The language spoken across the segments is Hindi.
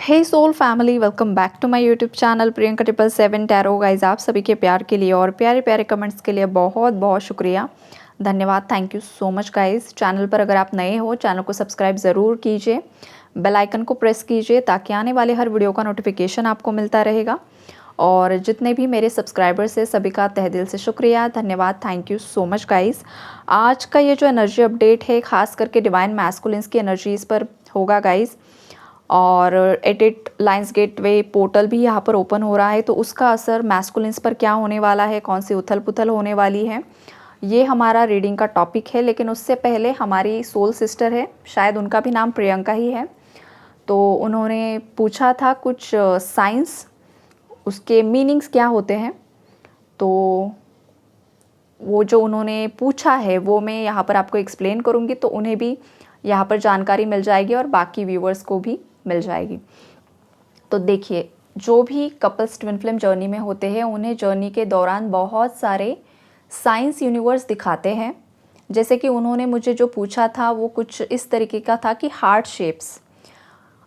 Hey soul family, welcome back to my YouTube channel Priyanka 777 tarot. Guys, आप सभी के प्यार के लिए और प्यारे प्यारे कमेंट्स के लिए बहुत बहुत शुक्रिया, धन्यवाद। Thank you so much guys. Channel पर अगर आप नए हो, चैनल को सब्सक्राइब ज़रूर कीजिए, बेल आइकन को प्रेस कीजिए ताकि आने वाले हर वीडियो का नोटिफिकेशन आपको मिलता रहेगा। और जितने भी मेरे सब्सक्राइबर्स हैं सभी का तहे दिल से शुक्रिया, धन्यवाद। Thank you so much guys. आज का ये जो एनर्जी अपडेट है खास करके डिवाइन मैस्कुलिन्स की एनर्जीज़ पर होगा गाइज़। और 88 लाइंस गेटवे पोर्टल भी यहाँ पर ओपन हो रहा है, तो उसका असर मैस्कुलिन्स पर क्या होने वाला है, कौन सी उथल पुथल होने वाली है, ये हमारा रीडिंग का टॉपिक है। लेकिन उससे पहले हमारी सोल सिस्टर है, शायद उनका भी नाम प्रियंका ही है, तो उन्होंने पूछा था कुछ साइंस, उसके मीनिंग्स क्या होते हैं। तो वो जो उन्होंने पूछा है वो मैं यहाँ पर आपको एक्सप्लेन करूँगी, तो उन्हें भी यहाँ पर जानकारी मिल जाएगी और बाकी व्यूवर्स को भी मिल जाएगी। तो देखिए, जो भी कपल्स ट्विन फ्लेम जर्नी में होते हैं उन्हें जर्नी के दौरान बहुत सारे साइंस यूनिवर्स दिखाते हैं। जैसे कि उन्होंने मुझे जो पूछा था वो कुछ इस तरीके का था कि हार्ट शेप्स,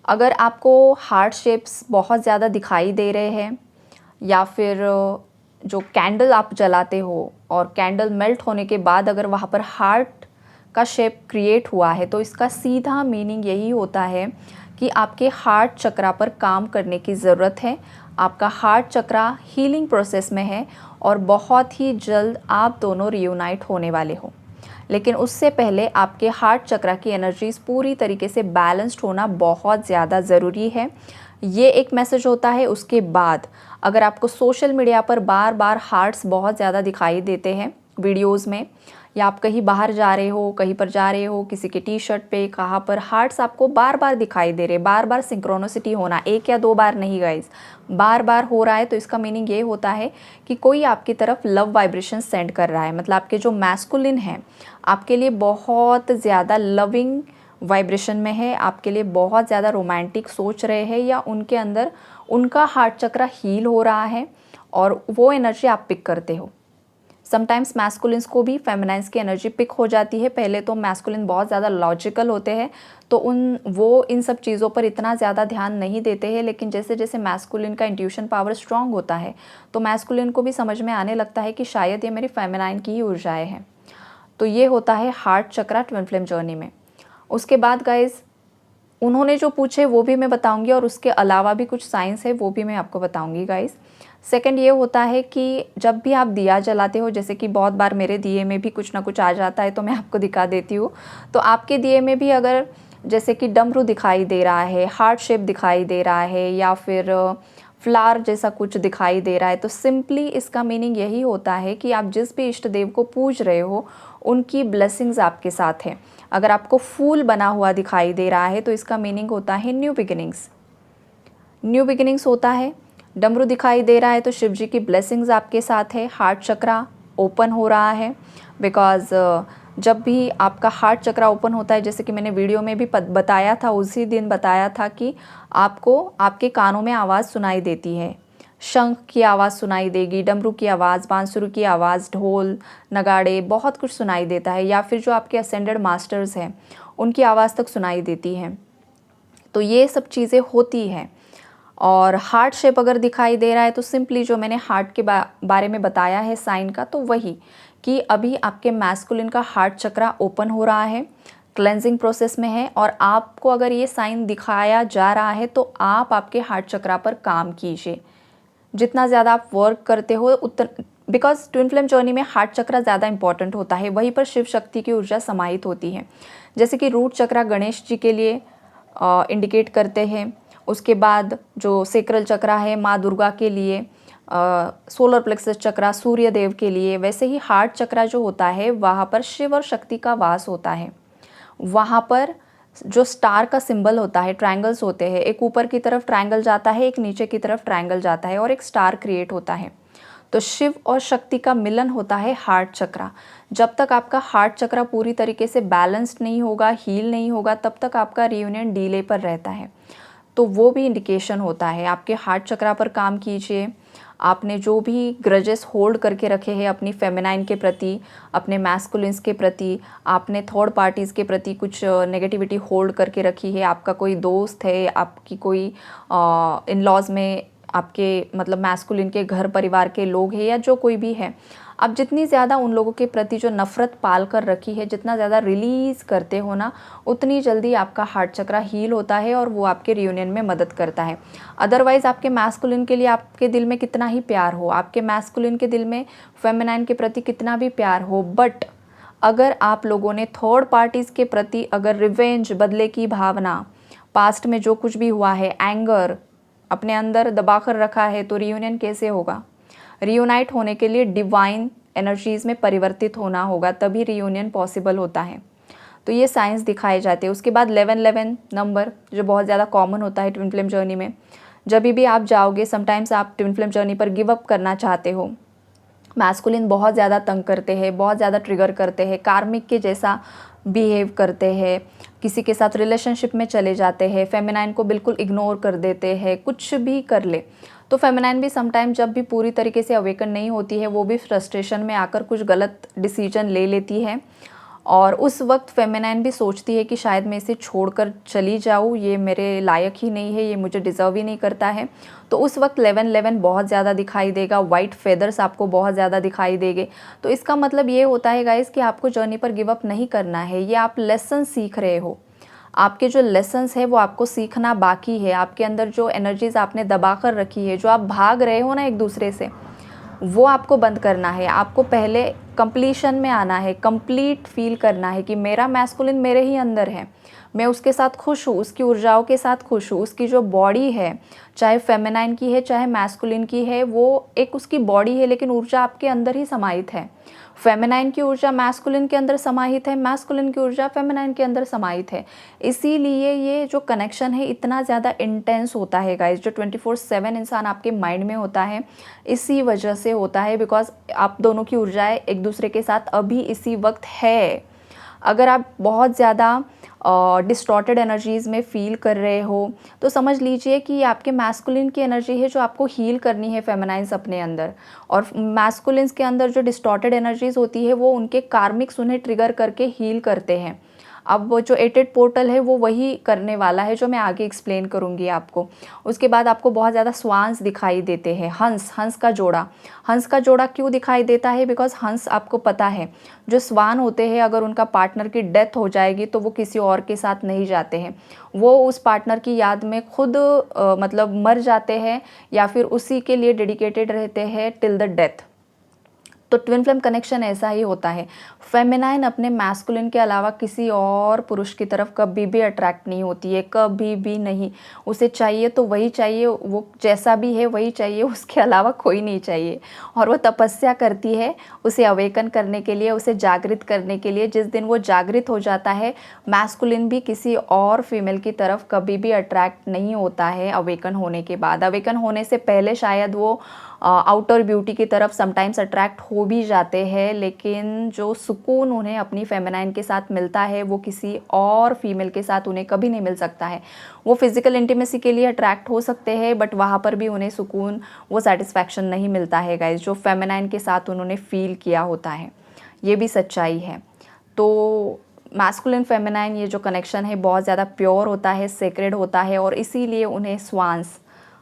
अगर आपको हार्ट शेप्स बहुत ज़्यादा दिखाई दे रहे हैं, या फिर जो कैंडल आप जलाते हो और कैंडल मेल्ट होने के बाद अगर वहाँ पर हार्ट का शेप क्रिएट हुआ है, तो इसका सीधा मीनिंग यही होता है कि आपके हार्ट चक्रा पर काम करने की ज़रूरत है। आपका हार्ट चक्रा हीलिंग प्रोसेस में है और बहुत ही जल्द आप दोनों रियूनाइट होने वाले हो। लेकिन उससे पहले आपके हार्ट चक्रा की एनर्जीज़ पूरी तरीके से बैलेंस्ड होना बहुत ज़्यादा ज़रूरी है। ये एक मैसेज होता है। उसके बाद अगर आपको सोशल मीडिया पर बार बार हार्ट्स बहुत ज़्यादा दिखाई देते हैं वीडियोज़ में, या आप कहीं बाहर जा रहे हो, कहीं पर जा रहे हो, किसी के टी शर्ट पे कहाँ पर हार्ट्स आपको बार बार दिखाई दे रहे, बार बार सिंक्रोनिसिटी होना, एक या दो बार नहीं गाइज, बार बार हो रहा है, तो इसका मीनिंग ये होता है कि कोई आपकी तरफ लव वाइब्रेशन सेंड कर रहा है। मतलब आपके जो मैस्कुलिन है आपके लिए बहुत ज़्यादा लविंग वाइब्रेशन में है, आपके लिए बहुत ज़्यादा रोमांटिक सोच रहे हैं, या उनके अंदर उनका हार्ट चक्रा हील हो रहा है और वो एनर्जी आप पिक करते हो। समटाइम्स मैस्कुलिन्स को भी फेमिनाइन्स की एनर्जी पिक हो जाती है। पहले तो मैस्कुलिन बहुत ज़्यादा लॉजिकल होते हैं, तो वो इन सब चीज़ों पर इतना ज़्यादा ध्यान नहीं देते हैं। लेकिन जैसे जैसे मैस्कुलिन का इंट्यूशन पावर स्ट्रांग होता है, तो मैस्कुलिन को भी समझ में आने लगता है कि शायद ये मेरी फेमिनाइन की ही ऊर्जाएँ हैं। तो ये होता है हार्ट चक्रा ट्विन फ्लेम जर्नी में। उसके बाद गाइज उन्होंने जो पूछे वो भी मैं बताऊंगी, और उसके अलावा भी कुछ साइंस है वो भी मैं आपको बताऊंगी गाइज। सेकंड ये होता है कि जब भी आप दिया जलाते हो, जैसे कि बहुत बार मेरे दिए में भी कुछ ना कुछ आ जाता है, तो मैं आपको दिखा देती हूँ। तो आपके दिए में भी अगर जैसे कि डमरू दिखाई दे रहा है, हार्ट शेप दिखाई दे रहा है, या फिर फ्लावर जैसा कुछ दिखाई दे रहा है, तो सिंपली इसका मीनिंग यही होता है कि आप जिस भी इष्ट देव को पूज रहे हो उनकी ब्लेसिंग्स आपके साथ हैं। अगर आपको फूल बना हुआ दिखाई दे रहा है तो इसका मीनिंग होता है न्यू बिगिनिंग्स, न्यू बिगिनिंग्स होता है। डमरू दिखाई दे रहा है तो शिव जी की ब्लेसिंग्स आपके साथ है। हार्ट चक्रा ओपन हो रहा है, बिकॉज जब भी आपका हार्ट चक्रा ओपन होता है, जैसे कि मैंने वीडियो में भी बताया था, उसी दिन बताया था कि आपको आपके कानों में आवाज़ सुनाई देती है। शंख की आवाज़ सुनाई देगी, डमरू की आवाज़, बांसुरी की आवाज़, ढोल नगाड़े, बहुत कुछ सुनाई देता है। या फिर जो आपके असेंडेड मास्टर्स हैं उनकी आवाज़ तक सुनाई देती है। तो ये सब चीज़ें होती हैं। और हार्ट शेप अगर दिखाई दे रहा है तो सिंपली जो मैंने हार्ट के बारे में बताया है साइन का, तो वही कि अभी आपके मैस्कुलिन का हार्ट चक्रा ओपन हो रहा है, क्लेंजिंग प्रोसेस में है। और आपको अगर ये साइन दिखाया जा रहा है तो आप आपके हार्ट चक्रा पर काम कीजिए। जितना ज़्यादा आप वर्क करते हो उतना, बिकॉज ट्विन फ्लेम जर्नी में हार्ट चक्रा ज़्यादा इंपॉर्टेंट होता है, वहीं पर शिव शक्ति की ऊर्जा समाहित होती है। जैसे कि रूट चक्रा गणेश जी के लिए इंडिकेट करते हैं। उसके बाद जो सेक्रल चक्रा है माँ दुर्गा के लिए, सोलर प्लेक्सस चक्रा सूर्य देव के लिए, वैसे ही हार्ट चक्रा जो होता है वहाँ पर शिव और शक्ति का वास होता है। वहाँ पर जो स्टार का सिंबल होता है, ट्रायंगल्स होते हैं, एक ऊपर की तरफ ट्रायंगल जाता है, एक नीचे की तरफ ट्रायंगल जाता है और एक स्टार क्रिएट होता है। तो शिव और शक्ति का मिलन होता है हार्ट चक्रा। जब तक आपका हार्ट चक्रा पूरी तरीके से बैलेंस्ड नहीं होगा, हील नहीं होगा, तब तक आपका रियूनियन डीले पर रहता है। तो वो भी इंडिकेशन होता है। आपके हार्ट चक्रा पर काम कीजिए। आपने जो भी ग्रजेस होल्ड करके रखे हैं अपनी फेमिनाइन के प्रति, अपने मैस्कुलिन्स के प्रति, आपने थर्ड पार्टीज़ के प्रति कुछ नेगेटिविटी होल्ड करके रखी है, आपका कोई दोस्त है, आपकी कोई इन लॉज में आपके मतलब मैस्कुलिन के घर परिवार के लोग हैं या जो कोई भी है, आप जितनी ज़्यादा उन लोगों के प्रति जो नफ़रत पाल कर रखी है, जितना ज़्यादा रिलीज़ करते हो ना, उतनी जल्दी आपका हार्ट चक्रा हील होता है और वो आपके रियूनियन में मदद करता है। अदरवाइज़ आपके मैस्कुलिन के लिए आपके दिल में कितना ही प्यार हो, आपके मैस्कुलिन के दिल में फेमिनाइन के प्रति कितना भी प्यार हो, बट अगर आप लोगों ने थर्ड पार्टीज़ के प्रति अगर रिवेंज, बदले की भावना, पास्ट में जो कुछ भी हुआ है, एंगर अपने अंदर दबा कर रखा है, तो रियूनियन कैसे होगा? रियूनाइट होने के लिए डिवाइन एनर्जीज़ में परिवर्तित होना होगा, तभी रियूनियन पॉसिबल होता है। तो ये साइंस दिखाए जाते हैं। उसके बाद 1111 नंबर जो बहुत ज़्यादा कॉमन होता है ट्विन फ्लेम जर्नी में। जब भी आप जाओगे, समटाइम्स आप ट्विन फ्लेम जर्नी पर गिव अप करना चाहते हो, मैस्कुलिन बहुत ज़्यादा तंग करते हैं, बहुत ज़्यादा ट्रिगर करते हैं, कार्मिक के जैसा बिहेव करते हैं, किसी के साथ रिलेशनशिप में चले जाते हैं, फेमिनाइन को बिल्कुल इग्नोर कर देते हैं, कुछ भी कर ले। तो फेमिनाइन भी समटाइम जब भी पूरी तरीके से अवेकन नहीं होती है, वो भी फ्रस्ट्रेशन में आकर कुछ गलत डिसीजन ले लेती है और उस वक्त फेमिनाइन भी सोचती है कि शायद मैं इसे छोड़कर चली जाऊँ, ये मेरे लायक ही नहीं है, ये मुझे डिज़र्व ही नहीं करता है। तो उस वक्त 1111 बहुत ज़्यादा दिखाई देगा, वाइट फेदर्स आपको बहुत ज़्यादा दिखाई देंगे। तो इसका मतलब ये होता है गाइस कि आपको जर्नी पर गिव अप नहीं करना है, ये आप लेसन सीख रहे हो। आपके जो लेसन्स है वो आपको सीखना बाकी है। आपके अंदर जो एनर्जीज़ आपने दबा कर रखी है, जो आप भाग रहे हो ना एक दूसरे से, वो आपको बंद करना है। आपको पहले कंप्लीशन में आना है, कंप्लीट फील करना है कि मेरा मैस्कुलिन मेरे ही अंदर है, मैं उसके साथ खुश हूँ, उसकी ऊर्जाओं के साथ खुश हूँ। उसकी जो बॉडी है, चाहे फेमिनाइन की है चाहे मैस्कुलिन की है, वो एक उसकी बॉडी है लेकिन ऊर्जा आपके अंदर ही समाहित है। फेमिनाइन की ऊर्जा मैस्कुलिन के अंदर समाहित है, मैस्कुलिन की ऊर्जा फेमिनाइन के अंदर समाहित है। इसीलिए ये जो कनेक्शन है इतना ज़्यादा इंटेंस होता है गाइस, जो 24/7 इंसान आपके माइंड में होता है, इसी वजह से होता है, बिकॉज आप दोनों की ऊर्जाएं एक दूसरे के साथ अभी इसी वक्त है। अगर आप बहुत ज़्यादा डिस्टॉर्टेड एनर्जीज़ में फ़ील कर रहे हो, तो समझ लीजिए कि ये आपके मैस्कुलिन की एनर्जी है जो आपको हील करनी है फेमिनाइन्स अपने अंदर। और मैस्कुलिन्स के अंदर जो डिस्टॉर्टेड एनर्जीज़ होती है वो उनके कार्मिक्स उन्हें ट्रिगर करके हील करते हैं। अब वो जो 8 पोर्टल है वो वही करने वाला है, जो मैं आगे एक्सप्लेन करूँगी आपको। उसके बाद आपको बहुत ज़्यादा स्वान्स दिखाई देते हैं, हंस का जोड़ा। हंस का जोड़ा क्यों दिखाई देता है? बिकॉज हंस, आपको पता है, जो स्वान होते हैं अगर उनका पार्टनर की डेथ हो जाएगी तो वो किसी और के साथ नहीं जाते हैं, वो उस पार्टनर की याद में खुद मतलब मर जाते हैं या फिर उसी के लिए डेडिकेटेड रहते हैं टिल द डेथ। तो ट्विन फ्लेम कनेक्शन ऐसा ही होता है। फेमिनाइन अपने मैस्कुलिन के अलावा किसी और पुरुष की तरफ कभी भी अट्रैक्ट नहीं होती है, कभी भी नहीं। उसे चाहिए तो वही चाहिए, वो जैसा भी है वही चाहिए, उसके अलावा कोई नहीं चाहिए। और वो तपस्या करती है उसे अवेकन करने के लिए, उसे जागृत करने के लिए। जिस दिन वो जागृत हो जाता है, मैस्कुलिन भी किसी और फीमेल की तरफ कभी भी अट्रैक्ट नहीं होता है अवेकन होने के बाद। अवेकन होने से पहले शायद वो आउटर ब्यूटी की तरफ समटाइम्स अट्रैक्ट हो भी जाते हैं, लेकिन जो सुकून उन्हें अपनी फेमिनाइन के साथ मिलता है वो किसी और फीमेल के साथ उन्हें कभी नहीं मिल सकता है। वो फिज़िकल इंटीमेसी के लिए अट्रैक्ट हो सकते हैं, बट वहाँ पर भी उन्हें सुकून, वो सेटिस्फैक्शन नहीं मिलता है गाइस, जो फेमिनाइन के साथ उन्होंने फ़ील किया होता है। ये भी सच्चाई है। तो मैस्कुलिन फेमिनाइन ये जो कनेक्शन है बहुत ज़्यादा प्योर होता है, सेक्रेड होता है, और इसीलिए उन्हें स्वांस,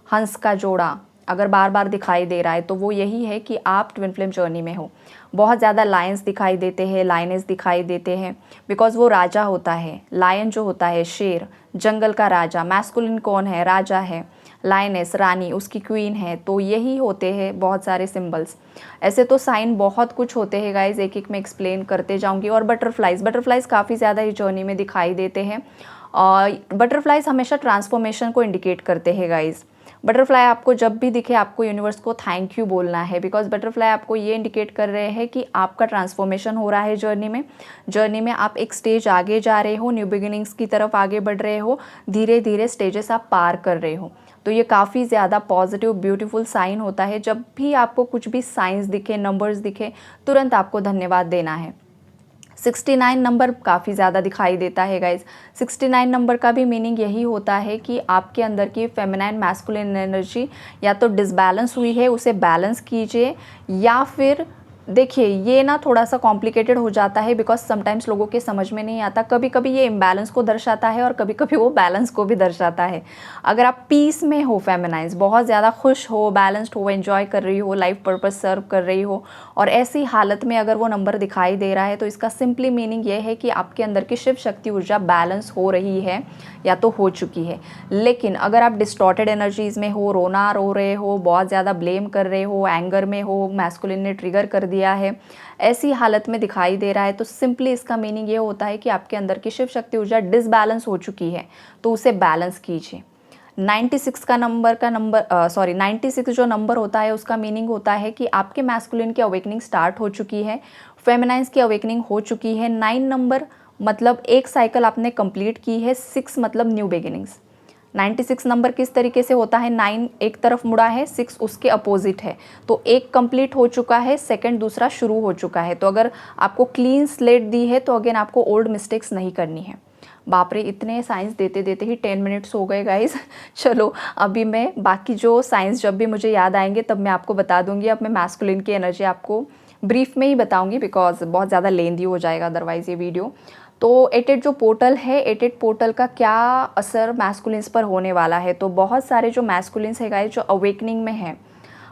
हंस का जोड़ा अगर बार बार दिखाई दे रहा है तो वो यही है कि आप ट्विन फ्लेम जर्नी में हो। बहुत ज़्यादा लायंस दिखाई देते हैं, लायनेस दिखाई देते हैं, बिकॉज वो राजा होता है। लायन जो होता है शेर, जंगल का राजा। मैस्कुलिन कौन है? राजा है। लायनेस रानी, उसकी क्वीन है। तो यही होते हैं बहुत सारे सिंबल्स। ऐसे तो साइन बहुत कुछ होते हैं गाइज, एक एक में एक्सप्लेन करते जाऊंगी। और बटरफ्लाइज काफ़ी ज़्यादा इस जर्नी में दिखाई देते हैं। और बटरफ्लाइज हमेशा ट्रांसफॉर्मेशन को इंडिकेट करते हैं गाइज। बटरफ्लाई आपको जब भी दिखे, आपको यूनिवर्स को थैंक यू बोलना है, बिकॉज बटरफ्लाई आपको ये इंडिकेट कर रहे हैं कि आपका ट्रांसफॉर्मेशन हो रहा है जर्नी में आप एक स्टेज आगे जा रहे हो, न्यू बिगिनिंग्स की तरफ आगे बढ़ रहे हो, धीरे धीरे स्टेजेस आप पार कर रहे हो। तो ये काफ़ी ज़्यादा पॉजिटिव ब्यूटीफुल साइन होता है। जब भी आपको कुछ भी साइंस दिखे, नंबर्स दिखे, तुरंत आपको धन्यवाद देना है। 69 नंबर काफ़ी ज़्यादा दिखाई देता है गाइज। 69 नंबर का भी मीनिंग यही होता है कि आपके अंदर की फेमिनाइन मैस्कुलिन एनर्जी या तो डिसबैलेंस हुई है, उसे बैलेंस कीजिए, या फिर देखिए ये ना थोड़ा सा कॉम्प्लिकेटेड हो जाता है बिकॉज समटाइम्स लोगों के समझ में नहीं आता। कभी कभी ये इम्बैलेंस को दर्शाता है और कभी कभी वो बैलेंस को भी दर्शाता है। अगर आप पीस में हो, फेमिनाइज बहुत ज़्यादा खुश हो, बैलेंस्ड हो, एंजॉय कर रही हो, लाइफ पर्पस सर्व कर रही हो, और ऐसी हालत में अगर वो नंबर दिखाई दे रहा है तो इसका सिंपली मीनिंग ये है कि आपके अंदर की शिव शक्ति ऊर्जा बैलेंस हो रही है या तो हो चुकी है। लेकिन अगर आप डिस्टॉर्टेड एनर्जीज़ में हो, रोना रो रहे हो, बहुत ज़्यादा ब्लेम कर रहे हो, एंगर में हो, मैस्कुलिन ने ट्रिगर कर दिया है, ऐसी हालत में दिखाई दे रहा है, तो सिंपली इसका मीनिंग ये होता है कि आपके अंदर की शिव शक्ति ऊर्जा डिसबैलेंस हो चुकी है, तो उसे बैलेंस कीजिए। 96 जो नंबर होता है उसका मीनिंग होता है कि आपके मैस्कुलिन की अवेकनिंग स्टार्ट हो चुकी है, फेमिनाइन्स की अवेकनिंग हो चुकी है। 9 नंबर मतलब एक साइकिल आपने कंप्लीट की है, 6 मतलब न्यू बिगिनिंग्स। 96 नंबर किस तरीके से होता है, 9 एक तरफ मुड़ा है, 6 उसके अपोजिट है, तो एक कंप्लीट हो चुका है, सेकंड दूसरा शुरू हो चुका है। तो अगर आपको क्लीन स्लेट दी है तो अगेन आपको ओल्ड मिस्टेक्स नहीं करनी है। बाप रे, इतने साइंस देते देते ही 10 मिनट्स हो गए गाइस। चलो अभी मैं बाकी जो साइंस जब भी मुझे याद आएंगे तब मैं आपको बता दूंगी। अब मैं मैस्कुलिन की एनर्जी आपको ब्रीफ में ही बताऊंगी बिकॉज बहुत ज़्यादा लेंदी हो जाएगा अदरवाइज़ ये वीडियो। तो 88 जो पोर्टल है, 88 पोर्टल का क्या असर मैस्कुलिन्स पर होने वाला है, तो बहुत सारे जो मैस्कुलिन्स है गाइस जो अवेकनिंग में है,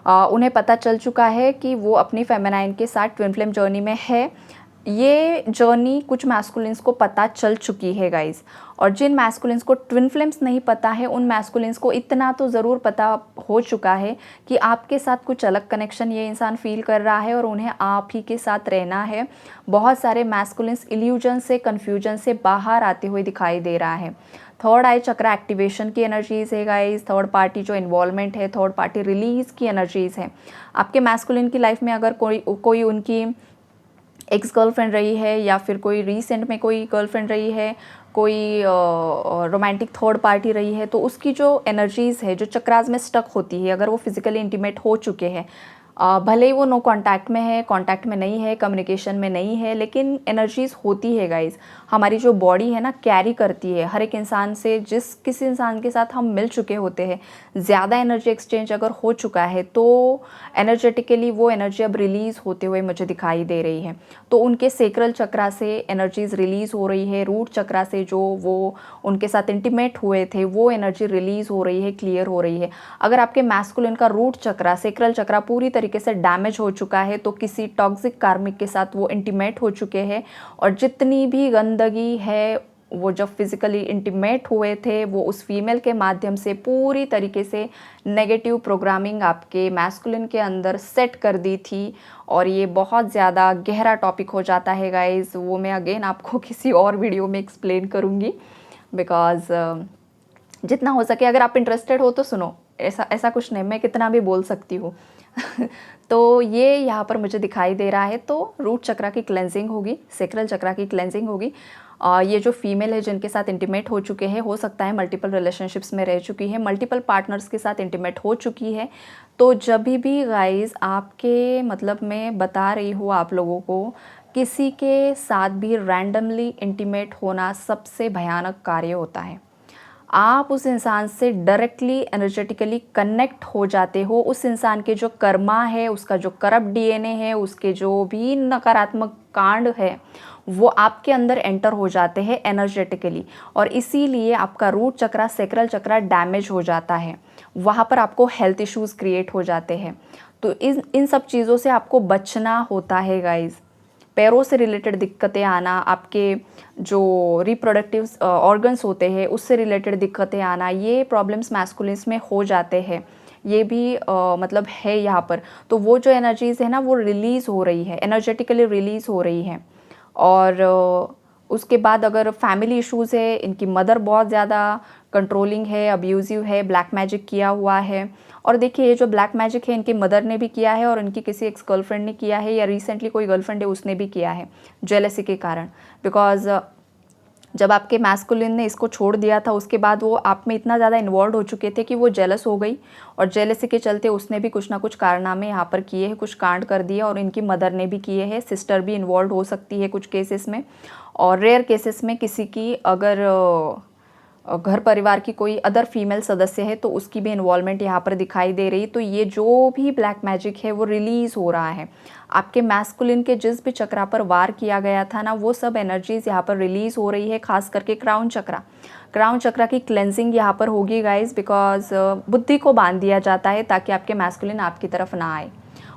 उन्हें पता चल चुका है कि वो अपनी फेमिनाइन के साथ ट्विन फ्लेम जर्नी में है। ये जर्नी कुछ मैस्कुलिन्स को पता चल चुकी है गाइस, और जिन मैस्कुलिन्स को ट्विन फ्लेम्स नहीं पता है उन मैस्कुलिन्स को इतना तो ज़रूर पता हो चुका है कि आपके साथ कुछ अलग कनेक्शन ये इंसान फील कर रहा है और उन्हें आप ही के साथ रहना है। बहुत सारे मैस्कुलिन्स इल्यूजन से, कन्फ्यूजन से बाहर आते हुए दिखाई दे रहा है। थर्ड आई चक्रा एक्टिवेशन की एनर्जीज़ है गाइस, थर्ड पार्टी जो इन्वॉल्वमेंट है, थर्ड पार्टी रिलीज़ की एनर्जीज़ है। आपके मैस्कुलिन की लाइफ में अगर कोई उनकी एक्स गर्लफ्रेंड रही है या फिर कोई रीसेंट में कोई गर्लफ्रेंड रही है, कोई रोमांटिक थर्ड पार्टी रही है, तो उसकी जो एनर्जीज़ है जो चक्रास में स्टक होती है, अगर वो फिजिकली इंटीमेट हो चुके हैं, भले ही वो नो कांटेक्ट में है, कांटेक्ट में नहीं है, कम्युनिकेशन में नहीं है, लेकिन एनर्जीज़ होती है गाइस। हमारी जो बॉडी है ना कैरी करती है हर एक इंसान से, जिस किसी इंसान के साथ हम मिल चुके होते हैं, ज़्यादा एनर्जी एक्सचेंज अगर हो चुका है तो एनर्जेटिकली वो एनर्जी अब रिलीज़ होते हुए मुझे दिखाई दे रही है। तो उनके सेक्रल चक्रा से एनर्जीज़ रिलीज़ हो रही है, रूट चक्रा से जो वो उनके साथ इंटीमेट हुए थे वो एनर्जी रिलीज़ हो रही है, क्लियर हो रही है। अगर आपके मैस्कुलिन का रूट चक्रा, सेक्रल चक्रा पूरी तरीके से डैमेज हो चुका है तो किसी टॉक्सिक कार्मिक के साथ वो इंटीमेट हो चुके हैं, और जितनी भी गंदगी है वो जब फिज़िकली इंटीमेट हुए थे वो उस फीमेल के माध्यम से पूरी तरीके से नेगेटिव प्रोग्रामिंग आपके मैस्कुलिन के अंदर सेट कर दी थी। और ये बहुत ज़्यादा गहरा टॉपिक हो जाता है गाइस, वो मैं अगेन आपको किसी और वीडियो में एक्सप्लेन करूँगी बिकॉज जितना हो सके अगर आप इंटरेस्टेड हो तो सुनो, ऐसा कुछ नहीं, मैं कितना भी बोल सकती हूँ। तो ये यहाँ पर मुझे दिखाई दे रहा है, तो रूट चक्रा की क्लेंजिंग होगी, सेक्रल चक्रा की क्लेंजिंग होगी। ये जो फीमेल है जिनके साथ इंटीमेट हो चुके हैं, हो सकता है मल्टीपल रिलेशनशिप्स में रह चुकी है, मल्टीपल पार्टनर्स के साथ इंटीमेट हो चुकी है, तो जब भी गाइस आपके मतलब मैं बता रही हूँ आप लोगों को, किसी के साथ भी रैंडमली इंटीमेट होना सबसे भयानक कार्य होता है। आप उस इंसान से डायरेक्टली एनर्जेटिकली कनेक्ट हो जाते हो, उस इंसान के जो कर्मा है, उसका जो करप्ट डीएनए है, उसके जो भी नकारात्मक कांड है वो आपके अंदर एंटर हो जाते हैं एनर्जेटिकली, और इसीलिए आपका रूट चक्रा, सेक्रल चक्रा डैमेज हो जाता है, वहाँ पर आपको हेल्थ इश्यूज़ क्रिएट हो जाते हैं। तो इन सब चीज़ों से आपको बचना होता है गाइज़। पैरों से रिलेटेड दिक्कतें आना, आपके जो रिप्रोडक्टिव ऑर्गन्स होते हैं उससे रिलेटेड दिक्कतें आना, ये प्रॉब्लम्स मैस्कुलिन्स में हो जाते हैं, ये भी मतलब है यहाँ पर। तो वो जो एनर्जीज़ है ना वो रिलीज़ हो रही है, एनर्जेटिकली रिलीज़ हो रही है। और उसके बाद अगर फैमिली इश्यूज़ है, इनकी मदर बहुत ज़्यादा कंट्रोलिंग है, अब्यूज़िव है, ब्लैक मैजिक किया हुआ है, और देखिए ये जो ब्लैक मैजिक है इनकी मदर ने भी किया है और इनकी किसी एक्स गर्लफ्रेंड ने किया है, या रिसेंटली कोई गर्लफ्रेंड है उसने भी किया है जेलसी के कारण। बिकॉज जब आपके मैस्कुलिन ने इसको छोड़ दिया था उसके बाद वो आप में इतना ज़्यादा इन्वॉल्व हो चुके थे कि वो जेलस हो गई और जेलसी के चलते उसने भी कुछ ना कुछ कारनामे यहाँ पर किए हैं, कुछ कांड कर दिए और इनकी मदर ने भी किए हैं। सिस्टर भी इन्वॉल्व हो सकती है कुछ केसेस में, और रेयर केसेस में किसी की अगर घर परिवार की कोई अदर फीमेल सदस्य है तो उसकी भी इन्वॉल्वमेंट यहाँ पर दिखाई दे रही। तो ये जो भी ब्लैक मैजिक है वो रिलीज़ हो रहा है। आपके मैस्कुलिन के जिस भी चक्रा पर वार किया गया था ना, वो सब एनर्जीज़ यहाँ पर रिलीज़ हो रही है, खास करके क्राउन चक्रा। क्राउन चक्रा की क्लेंजिंग यहाँ पर होगी गाइज, बिकॉज बुद्धि को बांध दिया जाता है ताकि आपके मैस्कुलिन आपकी तरफ ना आए,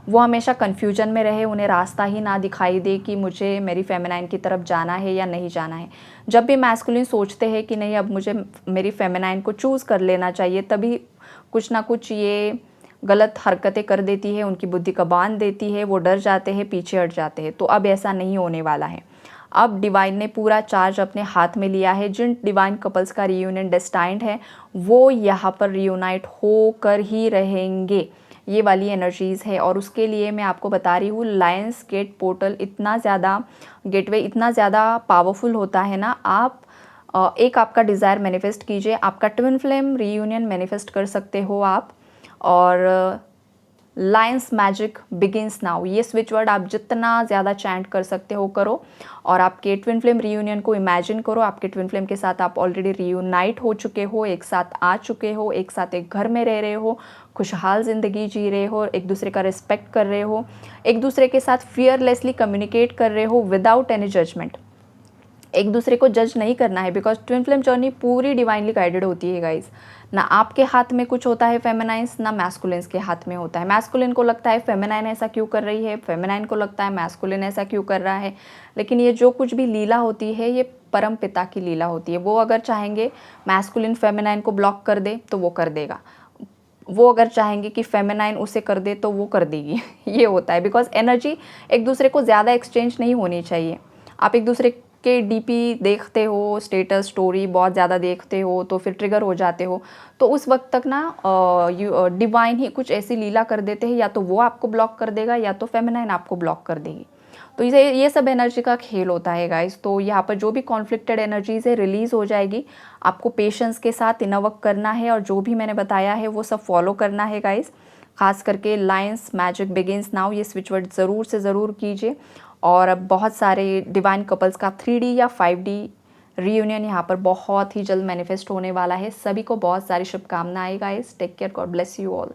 वो हमेशा कन्फ्यूजन में रहे, उन्हें रास्ता ही ना दिखाई दे कि मुझे मेरी फेमिनाइन की तरफ जाना है या नहीं जाना है। जब भी मैस्कुलिन सोचते हैं कि नहीं अब मुझे मेरी फेमिनाइन को चूज़ कर लेना चाहिए, तभी कुछ ना कुछ ये गलत हरकतें कर देती है, उनकी बुद्धि का बांध देती है, वो डर जाते हैं, पीछे हट जाते हैं। तो अब ऐसा नहीं होने वाला है। अब डिवाइन ने पूरा चार्ज अपने हाथ में लिया है। जिन डिवाइन कपल्स का रियूनियन डेस्टाइंड है वो यहाँ पर रियूनाइट होकर ही रहेंगे, ये वाली एनर्जीज़ है। और उसके लिए मैं आपको बता रही हूँ, लायंस गेट पोर्टल इतना ज़्यादा, गेटवे इतना ज़्यादा पावरफुल होता है ना। आप एक आपका डिज़ायर मैनिफेस्ट कीजिए, आपका ट्विन फ्लेम रीयूनियन मैनिफेस्ट कर सकते हो आप। और लायंस मैजिक बिगिंस नाउ, ये स्विच वर्ड आप जितना ज़्यादा चैंट कर सकते हो करो, और आपके ट्विन फ्लेम रीयूनियन को इमेजिन करो। आपके ट्विन फ्लेम के साथ आप ऑलरेडी रीयूनाइट हो चुके हो, एक साथ आ चुके हो, एक साथ एक घर में रह रहे हो, खुशहाल ज़िंदगी जी रहे हो, एक दूसरे का रिस्पेक्ट कर रहे हो, एक दूसरे के साथ फियरलेसली कम्युनिकेट कर रहे हो विदाउट एनी जजमेंट। एक दूसरे को जज नहीं करना है, बिकॉज ट्विन फ्लेम जर्नी पूरी डिवाइनली गाइडेड होती है गाइज। ना आपके हाथ में कुछ होता है फेमिनाइंस, ना मैस्कुलिन्स के हाथ में होता है। मैस्कुलिन को लगता है फेमिनाइन ऐसा क्यों कर रही है, फेमिनाइन को लगता है मैस्कुलिन ऐसा क्यों कर रहा है। लेकिन ये जो कुछ भी लीला होती है ये परम पिता की लीला होती है। वो अगर चाहेंगे मैस्कुलिन फेमिनाइन को ब्लॉक कर दे तो वो कर देगा, वो अगर चाहेंगे कि फेमिनाइन उसे कर दे तो वो कर देगी। ये होता है, बिकॉज एनर्जी एक दूसरे को ज़्यादा एक्सचेंज नहीं होनी चाहिए। आप एक दूसरे के डीपी देखते हो, स्टेटस स्टोरी बहुत ज़्यादा देखते हो तो फिर ट्रिगर हो जाते हो, तो उस वक्त तक ना डिवाइन ही कुछ ऐसी लीला कर देते हैं, या तो वो आपको ब्लॉक कर देगा या तो फेमिनाइन आपको ब्लॉक कर देगी। तो ये सब एनर्जी का खेल होता है गाइस। तो यहाँ पर जो भी कॉन्फ्लिक्टेड एनर्जीज है रिलीज़ हो जाएगी। आपको पेशेंस के साथ इनर वर्क करना है और जो भी मैंने बताया है वो सब फॉलो करना है गाइस। खास करके लायंस मैजिक बिगिंस नाउ, ये स्विच वर्ड ज़रूर से ज़रूर कीजिए। और अब बहुत सारे डिवाइन कपल्स का 3D या 5D रीयूनियन यहाँ पर बहुत ही जल्द मैनिफेस्ट होने वाला है। सभी को बहुत सारी शुभकामनाएं guys. Take care, God bless you all.